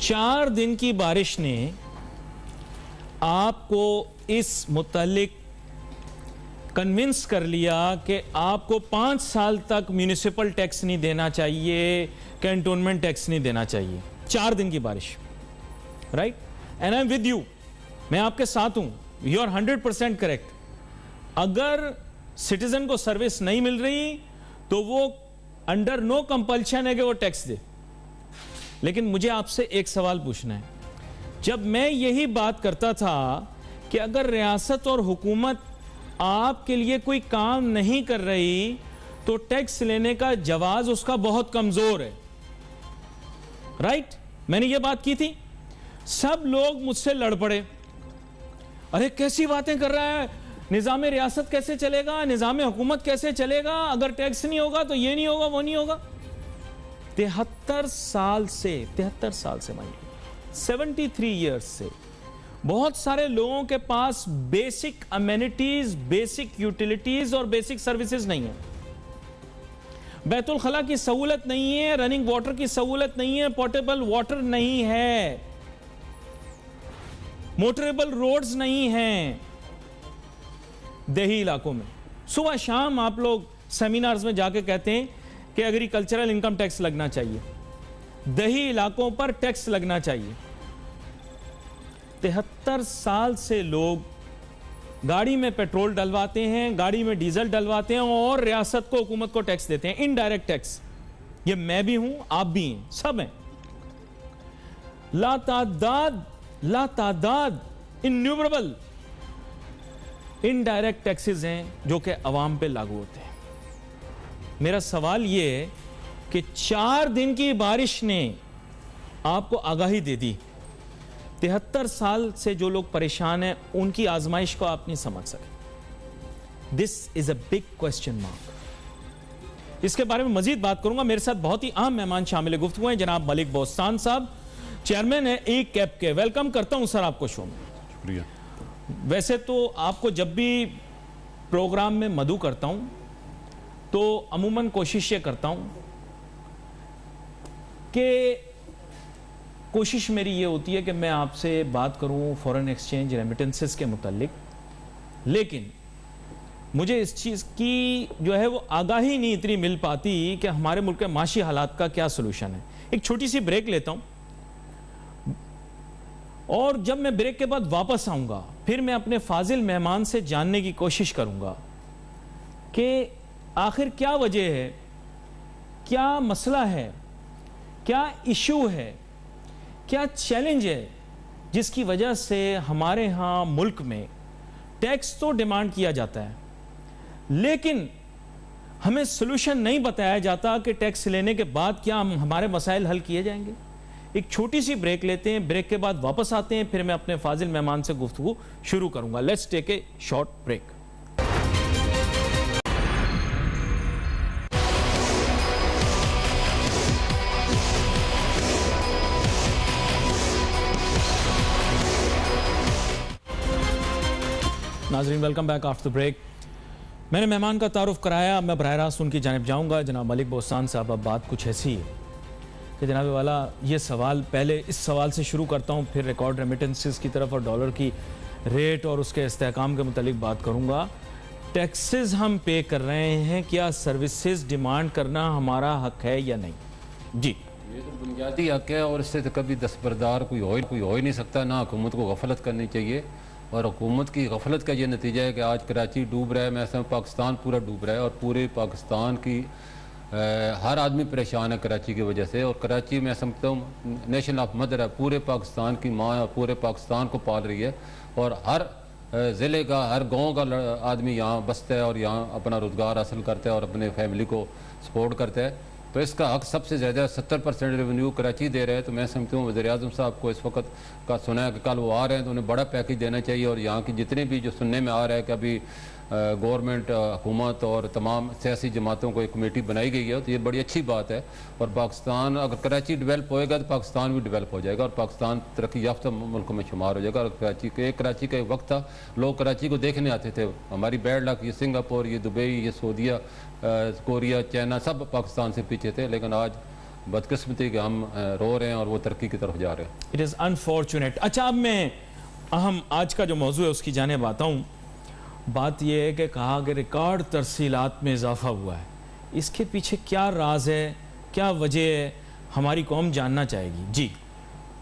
4 दिन की बारिश ने आपको इस मुतालिक कन्विंस कर लिया कि आपको 5 साल तक म्यूनिसिपल टैक्स नहीं देना चाहिए, कैंटोनमेंट टैक्स नहीं देना चाहिए। 4 दिन की बारिश, right? And I am with you, मैं आपके साथ हूं, यू आर 100% करेक्ट। अगर सिटीजन को सर्विस नहीं मिल रही तो वो अंडर नो कंपल्शन है कि वो टैक्स दे। लेकिन मुझे आपसे एक सवाल पूछना है, जब मैं यही बात करता था कि अगर रियासत और हुकूमत आपके लिए कोई काम नहीं कर रही तो टैक्स लेने का जवाज उसका बहुत कमजोर है, राइट? मैंने ये बात की थी, सब लोग मुझसे लड़ पड़े, अरे कैसी बातें कर रहा है, निजाम रियासत कैसे चलेगा, निजाम हुकूमत कैसे चलेगा, अगर टैक्स नहीं होगा तो ये नहीं होगा, वो नहीं होगा। 73 साल से 73 ईयर्स से बहुत सारे लोगों के पास बेसिक अमेनिटीज, बेसिक यूटिलिटीज और बेसिक सर्विसेज नहीं है। बैतुल खला की सहूलत नहीं है, रनिंग वाटर की सहूलत नहीं है, पोर्टेबल वाटर नहीं है, मोटरेबल रोड्स नहीं हैं। देही इलाकों में सुबह शाम आप लोग सेमिनार्स में जाके कहते हैं कि एग्रीकल्चरल इनकम टैक्स लगना चाहिए, देही इलाकों पर टैक्स लगना चाहिए। 73 साल से लोग गाड़ी में पेट्रोल डलवाते हैं, गाड़ी में डीजल डलवाते हैं और रियासत को, हुकूमत को टैक्स देते हैं, इनडायरेक्ट टैक्स। ये मैं भी हूं, आप भी हैं, सब हैं। लातादाद इन्यूमरेबल इनडायरेक्ट टैक्सेस हैं जो कि अवाम पे लागू होते हैं। मेरा सवाल यह है कि 4 दिन की बारिश ने आपको आगाही दे दी, 73 साल से जो लोग परेशान हैं उनकी आजमाइश को आप नहीं समझ सके। This is a big question mark. इसके बारे में मजीद बात करूंगा। मेरे साथ बहुत ही अहम मेहमान शामिल गुफ्तगू हैं, जनाब मलिक बोस्तान साहब, चेयरमैन है ई कैप के। वेलकम करता हूं सर आपको शो में। शुक्रिया। वैसे तो आपको जब भी प्रोग्राम में मदऊ करता हूं तो अमूमन कोशिश ये करता हूं कि कोशिश मेरी ये होती है कि मैं आपसे बात करूं फॉरेन एक्सचेंज, रेमिटेंसेस के मुतालिक, लेकिन मुझे इस चीज़ की जो है वो आगाही नहीं इतनी मिल पाती कि हमारे मुल्क के माशी हालात का क्या सोल्यूशन है। एक छोटी सी ब्रेक लेता हूं और जब मैं ब्रेक के बाद वापस आऊंगा फिर मैं अपने फाजिल मेहमान से जानने की कोशिश करूंगा कि आखिर क्या वजह है, क्या मसला है, क्या इशू है, क्या चैलेंज है जिसकी वजह से हमारे यहाँ मुल्क में टैक्स तो डिमांड किया जाता है लेकिन हमें सोल्यूशन नहीं बताया जाता कि टैक्स लेने के बाद क्या हमारे मसाइल हल किए जाएंगे। एक छोटी सी ब्रेक लेते हैं, ब्रेक के बाद वापस आते हैं, फिर मैं अपने फाजिल मेहमान से गुफ्तगू शुरू करूंगा। Let's take a short break. नाज़रीन वेलकम बैक आफ्टर ब्रेक। मैंने मेहमान का तारुफ कराया, मैं बराह रास्त उनकी जानिब जाऊंगा। जनाब मलिक बोस्तान साहब, अब बात कुछ ऐसी है कि जनाब वाला ये सवाल, पहले इस सवाल से शुरू करता हूँ, फिर रिकॉर्ड रेमिटेंसेस की तरफ और डॉलर की रेट और उसके इस्तेहकाम के मुतालिक बात करूँगा। टैक्सेस हम पे कर रहे हैं, क्या सर्विसेज डिमांड करना हमारा हक है या नहीं? जी, ये तो बुनियादी हक है और इससे तो कभी दस्तबरदार कोई हो ही नहीं सकता। ना हुकूमत को गफलत करनी चाहिए और हुकूमत की गफलत का ये नतीजा है कि आज कराची डूब रहा है, मैं समझ पाकिस्तान पूरा डूब रहा है और पूरे पाकिस्तान की हर आदमी परेशान है कराची की वजह से। और कराची मैं समझता हूँ नेशन ऑफ मदर है, पूरे पाकिस्तान की माँ है, पूरे पाकिस्तान को पाल रही है और हर ज़िले का, हर गांव का आदमी यहाँ बसता है और यहाँ अपना रोज़गार हासिल करता है और अपने फैमिली को सपोर्ट करता है। तो इसका हक सबसे ज़्यादा 70% रेवेन्यू कराची दे रहे हैं। तो मैं समझता हूँ वज़ीर-ए-आज़म साहब को इस वक्त का सुना है कि कल वो आ रहे हैं तो उन्हें बड़ा पैकेज देना चाहिए। और यहाँ की जितने भी जो सुनने में आ रहा है कि अभी गवर्नमेंट, हुकूमत और तमाम सियासी जमातों को एक कमेटी बनाई गई है, तो ये बड़ी अच्छी बात है। और पाकिस्तान, अगर कराची डेवलप होएगा तो पाकिस्तान भी डेवलप हो जाएगा और पाकिस्तान तरक्की याफ्ता मुल्कों में शुमार हो जाएगा। और कराची का एक वक्त था, लोग कराची को देखने आते थे। हमारी बैड लक, ये सिंगापुर, ये दुबई, ये सऊदीया, कोरिया, चाइना, सब पाकिस्तान से पीछे थे। लेकिन आज बदकिस्मती कि हम रो रहे हैं और वो तरक्की की तरफ जा रहे हैं। It is unfortunate. अच्छा, अब मैं आज का जो मौजू है उसकी जानिब आता हूँ। बात यह है कि कहा कि रिकॉर्ड तरसीलात में इजाफा हुआ है, इसके पीछे क्या राज है, क्या वजह है, हमारी कौम जानना चाहेगी। जी,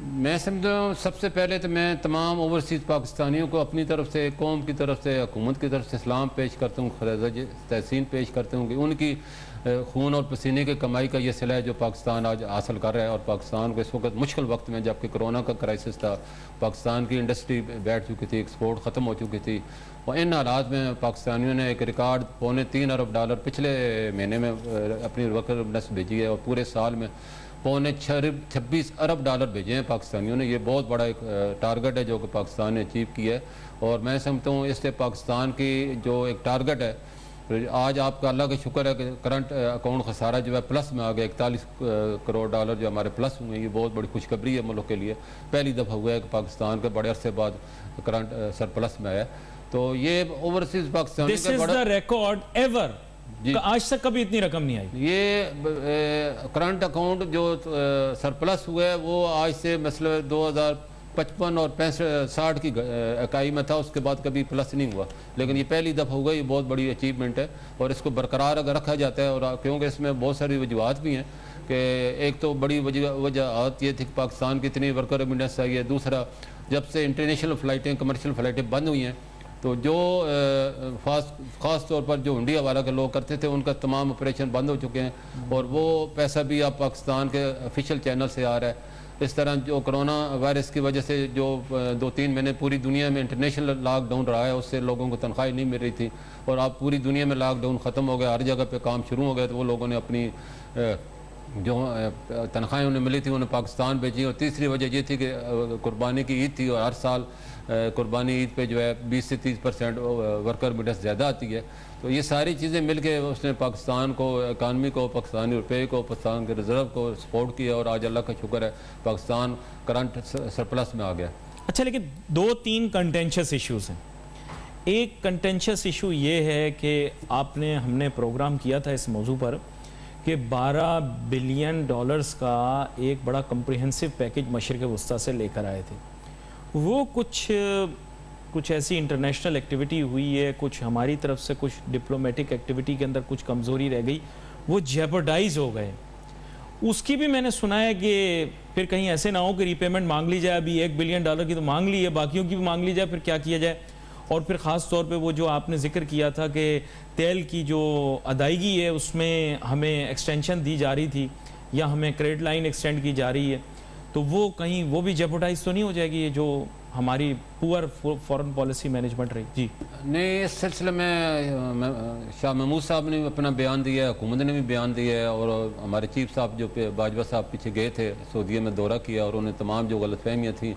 मैं समझता हूँ सबसे पहले तो मैं तमाम ओवरसीज़ पाकिस्तानियों को अपनी तरफ से, कौम की तरफ से, हुकूमत की तरफ से सलाम पेश करता हूँ, खराज तहसीन पेश करता हूँ कि उनकी खून और पसीने की कमाई का ये सिला है जो पाकिस्तान आज हासिल कर रहा है। और पाकिस्तान को इस वक्त मुश्किल वक्त में, जबकि कोरोना का क्राइसिस था, पाकिस्तान की इंडस्ट्री बैठ चुकी थी, एक्सपोर्ट ख़त्म हो चुकी थी, और इन हालात में पाकिस्तानियों ने एक रिकॉर्ड $3.25 अरब पिछले महीने में अपनी वर्करनेस भेजी है, और पूरे साल में $26 अरब भेजे हैं पाकिस्तानियों ने। ये बहुत बड़ा एक टारगेट है जो कि पाकिस्तान ने अचीव किया है। और मैं समझता हूँ इससे पाकिस्तान की जो एक टारगेट है, आज आपका अल्लाह का शुक्र है कि करंट अकाउंट खसारा जो है प्लस में आ गया, $41 करोड़ जो हमारे प्लस हुए हैं। ये बहुत बड़ी खुशखबरी है मुल्क के लिए। पहली दफ़ा हुआ है कि पाकिस्तान के बड़े अरसे बाद करंट सरप्लस में आया। तो ये overseas Pakistan this is the record ever, आज तक कभी इतनी रकम नहीं आई। ये करंट अकाउंट जो सरप्लस हुआ है वो आज से मतलब 2055 और 65 की इकाई में था, उसके बाद कभी प्लस नहीं हुआ, लेकिन ये पहली दफ़ा हुआ। ये बहुत बड़ी अचीवमेंट है और इसको बरकरार अगर रखा जाता है, और क्योंकि इसमें बहुत सारी वजूहत भी हैं कि एक तो बड़ी वजह ये थी कि पाकिस्तान की इतनी वर्कर रेमिटेंस आई है, दूसरा जब से इंटरनेशनल फ़्लाइटें, कमर्शियल फ़्लाइटें बंद हुई हैं, तो जो ख़ास तौर पर जो हुंडी हवाला के लोग करते थे उनका तमाम ऑपरेशन बंद हो चुके हैं, और वो पैसा भी अब पाकिस्तान के ऑफिशियल चैनल से आ रहा है। इस तरह जो कोरोना वायरस की वजह से जो 2-3 महीने पूरी दुनिया में इंटरनेशनल लॉकडाउन रहा है, उससे लोगों को तनख्वाही नहीं मिल रही थी, और अब पूरी दुनिया में लॉकडाउन ख़त्म हो गया, हर जगह पे काम शुरू हो गया, तो वो लोगों ने अपनी जो तनख्वाहें उन्हें मिली थी उन्हें पाकिस्तान भेजी। और तीसरी वजह ये थी कि कुर्बानी की ईद थी, और हर साल कुर्बानी ईद पे जो है 20 से 30% वर्कर रेमिटेंस ज़्यादा आती है। तो ये सारी चीज़ें मिल के उसने पाकिस्तान को, इकानमी को, पाकिस्तानी रुपये को, पाकिस्तान के रिजर्व को सपोर्ट किया, और आज अल्लाह का शुक्र है पाकिस्तान करंट सरप्लस में आ गया। अच्छा, लेकिन 2-3 कंटेंशियस इश्यूज हैं। एक कंटेंशियस इशू ये है कि हमने प्रोग्राम किया था इस मौजू पर कि $12 बिलियन का एक बड़ा कम्प्रिहेंसिव पैकेज मशरिक़ वस्ता से लेकर आए थे। वो कुछ ऐसी इंटरनेशनल एक्टिविटी हुई है, कुछ हमारी तरफ से कुछ डिप्लोमेटिक एक्टिविटी के अंदर कुछ कमज़ोरी रह गई, वो जेपर्डाइज हो गए। उसकी भी मैंने सुना है कि फिर कहीं ऐसे ना हो कि रीपेमेंट मांग ली जाए। अभी $1 बिलियन की तो मांग ली है, बाकियों की भी मांग ली जाए, फिर क्या किया जाए। और फिर ख़ास तौर पे वो जो आपने जिक्र किया था कि तेल की जो अदायगी है उसमें हमें एक्सटेंशन दी जा रही थी, या हमें क्रेडिट लाइन एक्सटेंड की जा रही है, तो वो कहीं वो भी जेपर्डाइज तो नहीं हो जाएगी, ये जो हमारी पुअर फॉरेन पॉलिसी मैनेजमेंट रही। जी नहीं, इस सिलसिले में शाह महमूद साहब ने अपना बयान दिया है, हुकूमत ने भी बयान दिया है, और हमारे चीफ साहब जो बाजवा साहब पीछे गए थे, सऊदीया में दौरा किया, और उन्हें तमाम जो गलतफहमियाँ थी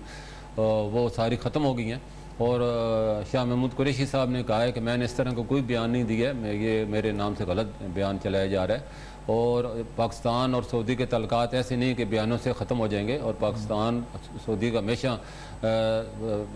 वो सारी ख़त्म हो गई हैं। और शाह महमूद कुरैशी साहब ने कहा है कि मैंने इस तरह का कोई बयान नहीं दिया है, ये मेरे नाम से गलत बयान चलाया जा रहा है, और पाकिस्तान और सऊदी के तल्लुकात ऐसे नहीं कि बयानों से ख़त्म हो जाएंगे। और पाकिस्तान सऊदी का हमेशा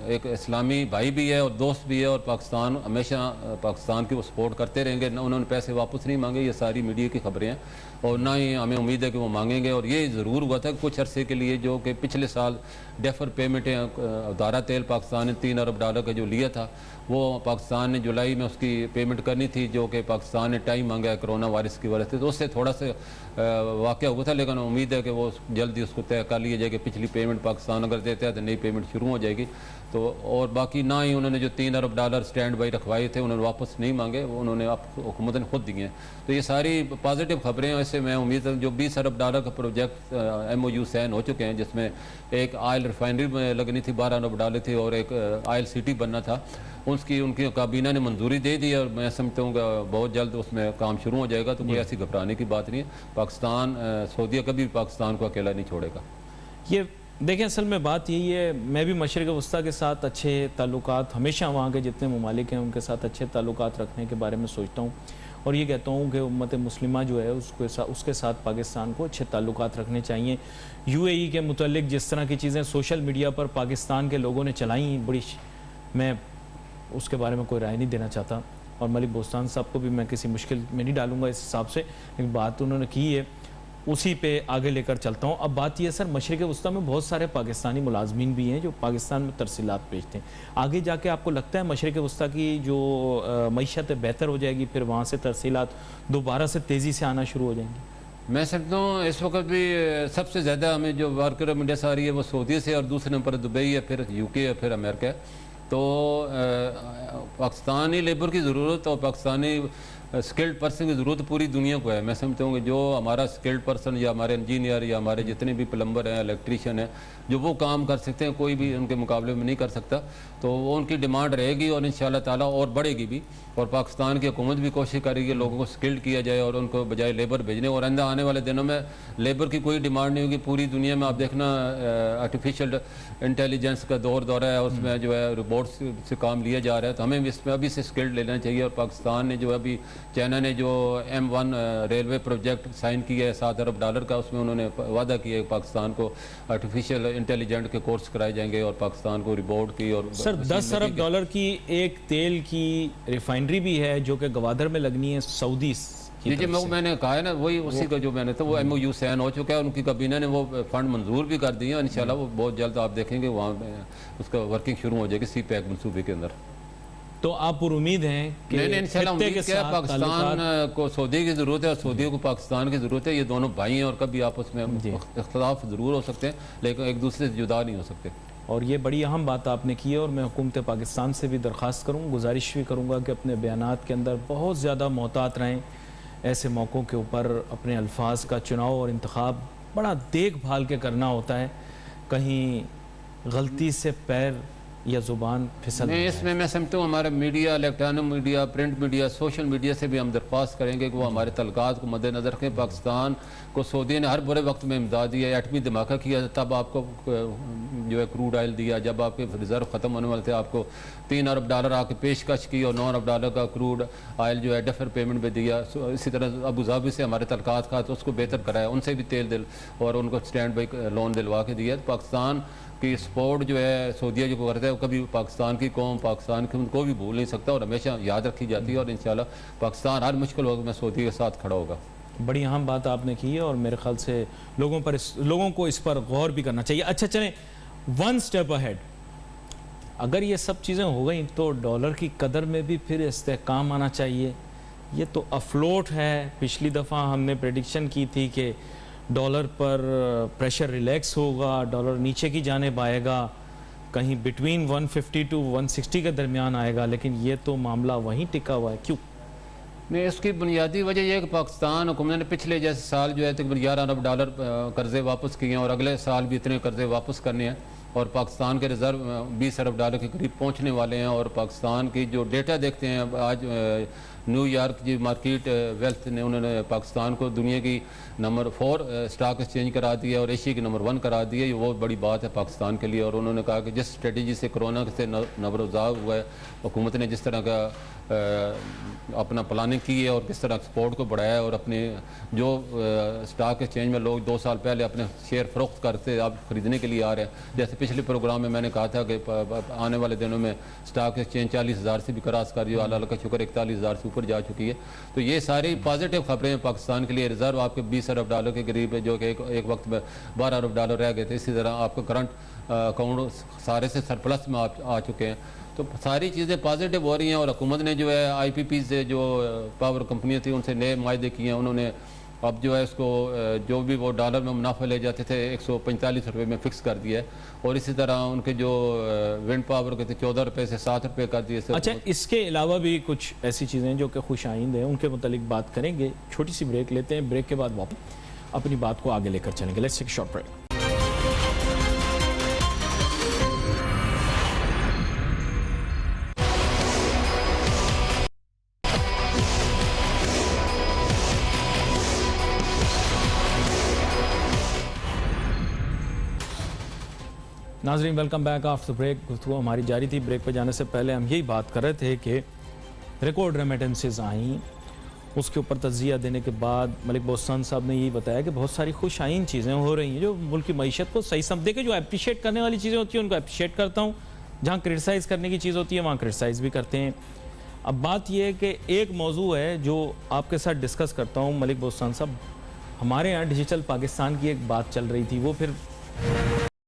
एक इस्लामी भाई भी है और दोस्त भी है, और पाकिस्तान हमेशा पाकिस्तान की वो सपोर्ट करते रहेंगे। ना उन्होंने पैसे वापस नहीं मांगे, ये सारी मीडिया की खबरें हैं, और ना ही हमें उम्मीद है कि वो मांगेंगे। और ये ज़रूर हुआ था कि कुछ अरसे के लिए जो कि पिछले साल डेफर पेमेंटें, दारा तेल पाकिस्तान ने $3 अरब का जो लिया था, वो पाकिस्तान ने जुलाई में उसकी पेमेंट करनी थी, जो कि पाकिस्तान ने टाइम मांगा है कोरोना वायरस की वजह से, तो उससे थोड़ा सा वाक़या हुआ था, लेकिन उम्मीद है कि वो जल्दी उसको तय कर लिया जाएगा। पिछली पेमेंट पाकिस्तान अगर देता है तो नई पेमेंट शुरू हो जाएगी। तो और बाकी ना ही उन्होंने जो $3 अरब स्टैंड बाई रखवाए थे उन्होंने वापस नहीं मांगे, वो उन्होंने आप हुकूमत ने खुद दिए हैं। तो ये सारी पॉजिटिव खबरें हैं। ऐसे मैं उम्मीद है जो $20 अरब का प्रोजेक्ट MOU साइन हो चुके हैं, जिसमें एक ऑयल रिफाइनरी में लगनी थी, $12 अरब थी, और एक ऑयल सिटी बनना था, उनकी काबीना ने मंजूरी दे दी, और मैं समझता हूँ कि बहुत जल्द उसमें काम शुरू हो जाएगा। तो कोई ऐसी घबराने की बात नहीं है। पाकिस्तान, सऊदीया कभी पाकिस्तान को अकेला नहीं छोड़ेगा। ये देखें, असल में बात यही है, मैं भी मशरिक़ वस्ता के साथ अच्छे ताल्लुकात, हमेशा वहाँ के जितने ममालिक हैं उनके साथ अच्छे ताल्लुकात रखने के बारे में सोचता हूँ, और ये कहता हूँ कि उम्मत मुस्लिमा जो है उसके साथ पाकिस्तान को अच्छे ताल्लुकात रखने चाहिए। UAE के मुतल्लिक जिस तरह की चीज़ें सोशल मीडिया पर पाकिस्तान के लोगों ने चलाई, बड़ी, मैं उसके बारे में कोई राय नहीं देना चाहता, और मलिक बोस्तान साहब को भी मैं किसी मुश्किल में नहीं डालूंगा इस हिसाब से। एक बात उन्होंने की है, उसी पे आगे लेकर चलता हूँ। अब बात यह सर, मशरिक़ वस्ता में बहुत सारे पाकिस्तानी मुलाजमीन भी हैं जो पाकिस्तान में तरसीलात भेजते हैं। आगे जाके आपको लगता है मशरिक़ वस्ता की जो मईशत है बेहतर हो जाएगी, फिर वहाँ से तरसीलात दोबारा से तेज़ी से आना शुरू हो जाएंगी? मैं समझता हूँ इस वक्त भी सबसे ज़्यादा हमें जो वर्कर रेमिटेंस आ रही है वो सऊदी से, और दूसरे नंबर दुबई है, फिर यूके है, फिर अमेरिका है। तो पाकिस्तानी लेबर की ज़रूरत और पाकिस्तानी स्किल्ड पर्सन की ज़रूरत पूरी दुनिया को है। मैं समझता हूँ कि जो हमारा स्किल्ड पर्सन या हमारे इंजीनियर या हमारे जितने भी प्लम्बर हैं, इलेक्ट्रीशियन हैं, जो वो काम कर सकते हैं, कोई भी उनके मुकाबले में नहीं कर सकता, तो वो उनकी डिमांड रहेगी और इंशाअल्लाह ताला और बढ़ेगी भी। और पाकिस्तान की हुकूमत भी कोशिश करेगी लोगों को स्किल्ड किया जाए और उनको बजाय लेबर भेजने। और आने वाले दिनों में लेबर की कोई डिमांड नहीं होगी पूरी दुनिया में। आप देखना आर्टिफिशियल इंटेलिजेंस का दौर है, उसमें जो है रोबोट्स से काम लिया जा रहा है, तो हमें इसमें अभी से स्किल्ड लेना चाहिए। और पाकिस्तान ने जो अभी चाइना ने जो M1 रेलवे प्रोजेक्ट साइन किया है $7 अरब का, उसमें उन्होंने वादा किया है पाकिस्तान को आर्टिफिशियल इंटेलिजेंट के कोर्स कराए जाएंगे और पाकिस्तान को रोबोट की और सर $10 अरब की एक तेल की रिफाइनरी भी है जो कि गवादर में लगनी है सऊदी की जी। मैंने कहा है ना, वही उसी का जो मैंने तो वो MOU साइन हो चुका है, उनकी kabina ने वो फंड मंजूर भी कर दिए, इंशाल्लाह वो बहुत जल्द आप देखेंगे वहाँ उसका वर्किंग शुरू हो जाएगी CPEC मनसूबे के अंदर। तो आप पर उम्मीद हैं कि नहीं इंशाल्लाह उम्मीद क्या, पाकिस्तान को सऊदी की ज़रूरत है और सऊदी को पाकिस्तान की ज़रूरत है। ये दोनों भाई हैं और कभी आपस में इख्तलाफ ज़रूर हो सकते हैं लेकिन एक दूसरे से जुदा नहीं हो सकते। और ये बड़ी अहम बात आपने की है और मैं हुकूमत पाकिस्तान से भी दरख्वास्त करूँ, गुजारिश भी करूँगा कि अपने बयानात के अंदर बहुत ज़्यादा मोहतात रहें। ऐसे मौक़ों के ऊपर अपने अल्फाज का चुनाव और इंतखाब बड़ा देखभाल के करना होता है, कहीं गलती से पैर या ज़ुबान फिसल नहीं। इसमें मैं समझता हूँ हमारा media, electronic media, print media, social media से भी हम दरख्वास्त करेंगे कि वो हमारे तलकात को मद्देनज़र रखें। पाकिस्तान को सऊदी ने हर बुरे वक्त में इमदाद दी है, एटमी धमाका किया तब आपको जो है क्रूड ऑयल दिया, जब आपके रिजर्व ख़त्म होने वाले थे आपको $3 अरब आके पेशकश की और $9 अरब का क्रूड ऑयल जो है डेफर पेमेंट में दिया। इसी तरह अबू धाबी से हमारे तलकात था तो उसको बेहतर कराया, उनसे भी तेल दिल और उनको स्टैंड बाई लोन दिलवा के दिया। पाकिस्तान की सपोर्ट जो है सऊदीया जो करता है वो कभी पाकिस्तान की कौम, पाकिस्तान की उनको भी भूल नहीं सकता और हमेशा याद रखी जाती है। और इंशाल्लाह पाकिस्तान हर मुश्किल वक्त में सऊदी के साथ खड़ा होगा। बड़ी अहम बात आपने की है और मेरे ख्याल से लोगों को इस पर गौर भी करना चाहिए। अच्छा चलें, वन स्टेप अहेड, अगर ये सब चीज़ें हो गई तो डॉलर की कदर में भी फिर इस्तेहकाम आना चाहिए। ये तो अफलोट है, पिछली दफ़ा हमने प्रेडिक्शन की थी कि डॉलर पर प्रेशर रिलैक्स होगा, डॉलर नीचे की जानिब आएगा, कहीं बिटवीन 150 to 160 के दरमियान आएगा, लेकिन ये तो मामला वहीं टिका हुआ है। क्यों? नहीं, इसकी बुनियादी वजह यह है कि पाकिस्तान हुकूमत ने पिछले जैसे साल जो है तकरीबन $11 अरब कर्जे वापस किए हैं और अगले साल भी इतने कर्जे वापस करने हैं और पाकिस्तान के रिज़र्व $20 अरब के करीब पहुंचने वाले हैं। और पाकिस्तान की जो डेटा देखते हैं आज न्यूयॉर्क की मार्केट वेल्थ ने उन्होंने पाकिस्तान को दुनिया की नंबर 4 स्टॉक एक्सचेंज करा दिया और एशिया की नंबर 1 करा दिया। ये बहुत बड़ी बात है पाकिस्तान के लिए। और उन्होंने कहा कि जिस स्ट्रेटजी से कोरोना से नबरज़ा हुआ है, हुकूमत ने जिस तरह का अपना प्लानिंग की है और किस तरह एक्सपोर्ट को बढ़ाया है और अपने जो स्टॉक एक्सचेंज में लोग 2 साल पहले अपने शेयर फरोख्त करते अब ख़रीदने के लिए आ रहे हैं। जैसे पिछले प्रोग्राम में मैंने कहा था कि आने वाले दिनों में स्टॉक एक्सचेंज 40,000 से भी क्रॉस कर, जो अल्लाह का शुक्र 41,000 से ऊपर जा चुकी है। तो ये सारी पॉजिटिव खबरें हैं पाकिस्तान के लिए। रिजर्व आपके $20 अरब के करीब है जो कि एक वक्त में $12 अरब रह गए थे। इसी तरह आपका करंट अकाउंट सारे से सरप्लस में आ चुके हैं। तो सारी चीज़ें पॉजिटिव हो रही हैं और हुकूमत ने जो है IPP से जो पावर कंपनियाँ थी उनसे नए मायदे किए हैं। उन्होंने अब जो है इसको जो भी वो डॉलर में मुनाफा ले जाते थे 145 रुपये में फ़िक्स कर दिया है। और इसी तरह उनके जो विंड पावर के थे 14 रुपये से 7 रुपये कर दिए। अच्छा, इसके अलावा भी कुछ ऐसी चीज़ें जो कि खुश आइंद हैं, उनके मुतालिक बात करेंगे। छोटी सी ब्रेक लेते हैं, ब्रेक के बाद वापस अपनी बात को आगे लेकर चलेंगे। Let's take a short break. नाज़रीन, वेलकम बैक आफ्टर ब्रेक। गुफ्तगू हमारी जारी थी। ब्रेक पे जाने से पहले हम यही बात कर रहे थे कि रिकॉर्ड रेमिटेंसेस आई, उसके ऊपर तज़िया देने के बाद मलिक बोस्तान साहब ने यही बताया कि बहुत सारी खुश आइन चीज़ें हो रही हैं जो मुल्क की मईशत को सही समझ के, जो अप्रिशिएट करने वाली चीज़ें होती हैं उनको अप्रिशिएट करता हूँ, जहाँ क्रिटिसाइज़ करने की चीज़ होती है वहाँ क्रिटिसाइज़ भी करते हैं। अब बात यह है कि एक मौजू है जो आपके साथ डिस्कस करता हूँ मलिक बोस्तान साहब, हमारे यहाँ डिजिटल पाकिस्तान की एक बात चल रही थी, वो फिर